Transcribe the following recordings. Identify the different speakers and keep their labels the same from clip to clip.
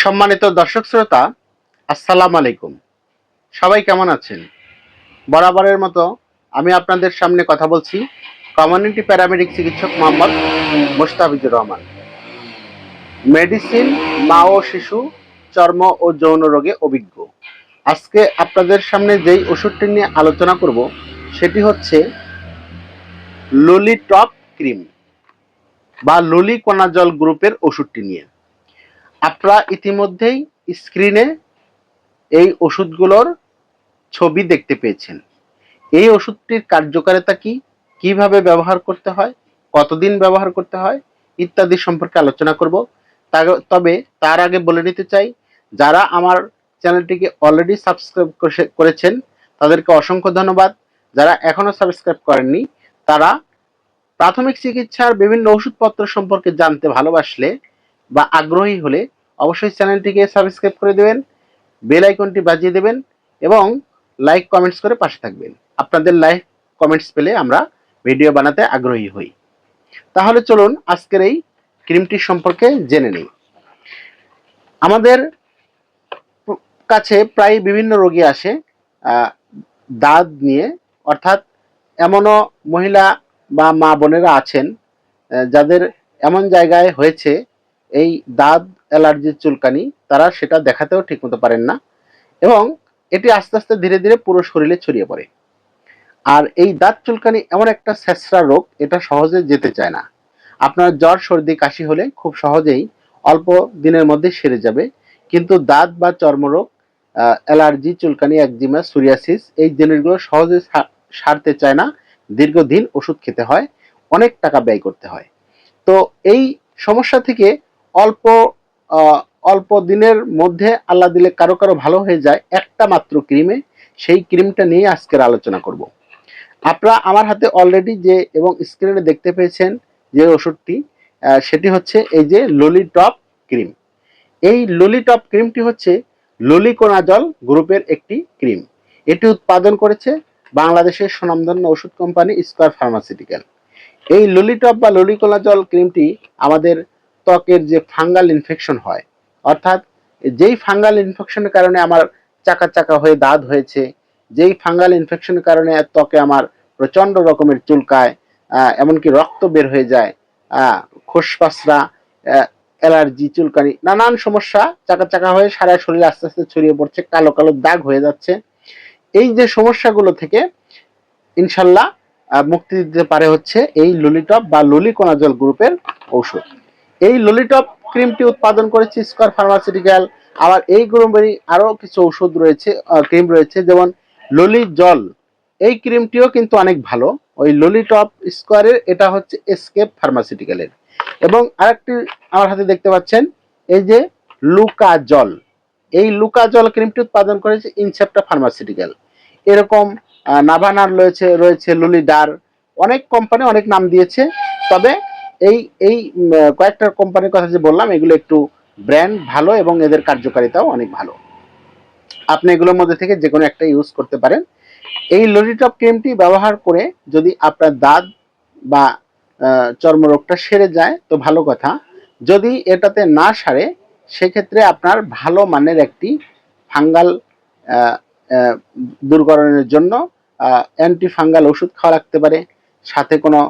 Speaker 1: সম্মানিত দর্শক শ্রোতা, আসসালামু আলাইকুম। সবাই কেমন আছেন? বরাবরের মতো আমি আপনাদের সামনে কথা বলছি কমিউনিটি প্যারামেডিক চিকিৎসক মোহাম্মদ মোস্তাফিজুর রহমান। মেডিসিন, মা ও শিশু, চর্ম ও যৌন রোগে অভিজ্ঞ। আজকে আপনাদের সামনে যেই ওষুধটি নিয়ে আলোচনা করব সেটি হচ্ছে ললিটপ ক্রিম বা ললিকোনাজল গ্রুপের ওষুধটি নিয়ে। আপনারা ইতিমধ্যেই স্ক্রিনে এই ওষুধগুলোর ছবি দেখতে পেয়েছেন। এই ওষুধটির কার্যকারিতা কি, কিভাবে ব্যবহার করতে হয়, কতদিন ব্যবহার করতে হয় ইত্যাদি সম্পর্কে আলোচনা করব। তবে তার আগে বলে নিতে চাই, যারা আমার চ্যানেলটিকে অলরেডি সাবস্ক্রাইব করেছেন তাদেরকে অসংখ্য ধন্যবাদ। যারা এখনো সাবস্ক্রাইব করেননি তারা প্রাথমিক চিকিৎসার বিভিন্ন ওষুধপত্র সম্পর্কে জানতে ভালোবাসলে বা আগ্রহী হলে অবশ্যই চ্যানেলটিকে সাবস্ক্রাইব করে দেবেন, বেল আইকনটি বাজিয়ে দেবেন এবং লাইক কমেন্টস করে পাশে থাকবেন। আপনাদের লাইক কমেন্টস পেলে আমরা ভিডিও বানাতে আগ্রহী হই। তাহলে চলুন আজকের এই ক্রিমটি সম্পর্কে জেনে নিই। আমাদের কাছে প্রায় বিভিন্ন রোগী আসে দাঁত নিয়ে, অর্থাৎ এমনও মহিলা বা মা বোনেরা আছেন যাদের এমন জায়গায় হয়েছে এই দাঁত অ্যালার্জির চুলকানি, তারা সেটা দেখাতেও ঠিকমতো পারেন না এবং এটি আস্তে আস্তে ধীরে ধীরে পুরো শরীরে ছড়িয়ে পড়ে। আর এই দাঁত চুলকানি এমন একটা ছেঁচড়া রোগ, এটা সহজে যেতে চায় না। আপনার জ্বর সর্দি কাশি হলে খুব সহজেই অল্প দিনের মধ্যে সেরে যাবে, কিন্তু দাঁত বা চর্মরোগ, অ্যালার্জি, চুলকানি, একজিমা, সোরিয়াসিস এই জিনিসগুলো সহজে সারতে চায় না। দীর্ঘদিন ওষুধ খেতে হয়, অনেক টাকা ব্যয় করতে হয়। তো এই সমস্যা থেকে অল্প অল্প দিনের মধ্যে আল্লাহ দিলে কারো কারো ভালো হয়ে যায় একটা মাত্র ক্রিমে। সেই ক্রিমটা নিয়ে আজকের আলোচনা করব। আপনারা আমার হাতে অলরেডি যে এবং স্ক্রিনে দেখতে পেয়েছেন যে ওষুধটি, সেটি হচ্ছে এই যে ললিটপ ক্রিম। এই ললিটপ ক্রিমটি হচ্ছে ললিকোনাজল গ্রুপের একটি ক্রিম। এটি উৎপাদন করেছে বাংলাদেশের স্বনামধন্য ওষুধ কোম্পানি স্কয়ার ফার্মাসিউটিক্যাল। এই ললিটপ বা ললিকোনাজল ক্রিমটি আমাদের ত্বকের যে ফাঙ্গাল ইনফেকশন হয়, অর্থাৎ যেই ফাঙ্গাল ইনফেকশনের কারণে আমার চাকা চাকা হয়ে দাঁত হয়েছে, যেই ফাঙ্গাল ইনফেকশনের কারণে ত্বকে আমার প্রচন্ড রকমের চুলকায়, এমনকি রক্ত বের হয়ে যায়, খোসপাসরা, অ্যালার্জি, চুলকানি, নানান সমস্যা চাকা চাকা হয়ে সারা শরীরে আস্তে আস্তে ছড়িয়ে পড়ছে, কালো কালো দাগ হয়ে যাচ্ছে। এই যে সমস্যাগুলো থেকে ইনশাল্লাহ মুক্তি দিতে পারে হচ্ছে এই ললিটপ বা ললিকোনাজল গ্রুপের ঔষধ। এই ললিটপ ক্রিমটি উৎপাদন করেছে স্কয়ার ফার্মাসিউটিক্যাল। আবার এই গ্রুপেরই আরো কিছু ঔষধ রয়েছে, ক্রিম রয়েছে, যেমন ললি জল। এই ক্রিমটিও কিন্তু অনেক ভালো। ওই ললিটপ স্কয়ারের, এটা হচ্ছে এসকেপ ফার্মাসিউটিক্যালের। এবং আরেকটি আমার হাতে দেখতে পাচ্ছেন এই যে লুকা জল। এই লুকা জল ক্রিমটি উৎপাদন করেছে ইনসেপ্টা ফার্মাসিউটিক্যাল। এরকম নাভানার রয়েছে লুলিডার, অনেক কোম্পানি অনেক নাম দিয়েছে। তবে এই এই কয়েকটা কোম্পানির কথা যে বললাম, এগুলো একটু ব্র্যান্ড ভালো এবং এদের কার্যকারিতাও অনেক ভালো। আপনি এগুলোর মধ্যে থেকে যে কোনো একটা ইউজ করতে পারেন। এই ললিটপ ক্রিমটি ব্যবহার করে যদি আপনার দাঁত বা চর্মরোগটা সেরে যায় তো ভালো কথা। যদি এটাতে না সারে সেক্ষেত্রে আপনার ভালো মানের একটি ফাঙ্গাল দূরকরণের জন্য অ্যান্টি ফাঙ্গাল ওষুধ খাওয়া লাগতে পারে, সাথে কোনো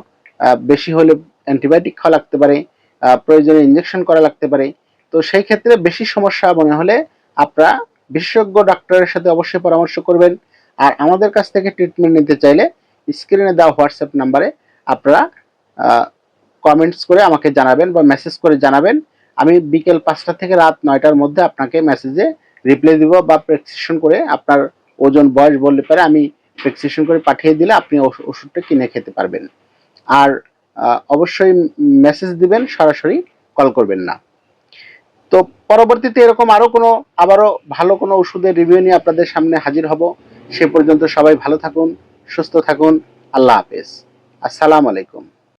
Speaker 1: বেশি হলে অ্যান্টিবায়োটিক খাওয়া লাগতে পারে, প্রয়োজনে ইঞ্জেকশন করা লাগতে পারে। তো সেই ক্ষেত্রে বেশি সমস্যা মনে হলে আপনারা বিশেষজ্ঞ ডাক্তারের সাথে অবশ্যই পরামর্শ করবেন। আর আমাদের কাছ থেকে ট্রিটমেন্ট নিতে চাইলে স্ক্রিনে দেওয়া হোয়াটসঅ্যাপ নাম্বারে আপনারা কমেন্টস করে আমাকে জানাবেন বা মেসেজ করে জানাবেন। আমি বিকেল 5টা থেকে রাত 9টার মধ্যে আপনাকে মেসেজে রিপ্লাই দিব, বা প্রেসক্রিপশন করে আপনার ওজন বয়স বললে পারে আমি প্রেসক্রিপশন করে পাঠিয়ে দিলে আপনি ওষুধটা কিনে খেতে পারবেন। আর অবশ্যই মেসেজ দিবেন, সরাসরি কল করবেন না। তো পরবর্তীতে এরকম আবারও ভালো কোনো ওষুধের রিভিউ নিয়ে আপনাদের সামনে হাজির হব। সে পর্যন্ত সবাই ভালো থাকুন, সুস্থ থাকুন। আল্লাহ হাফেজ। আসসালামু আলাইকুম।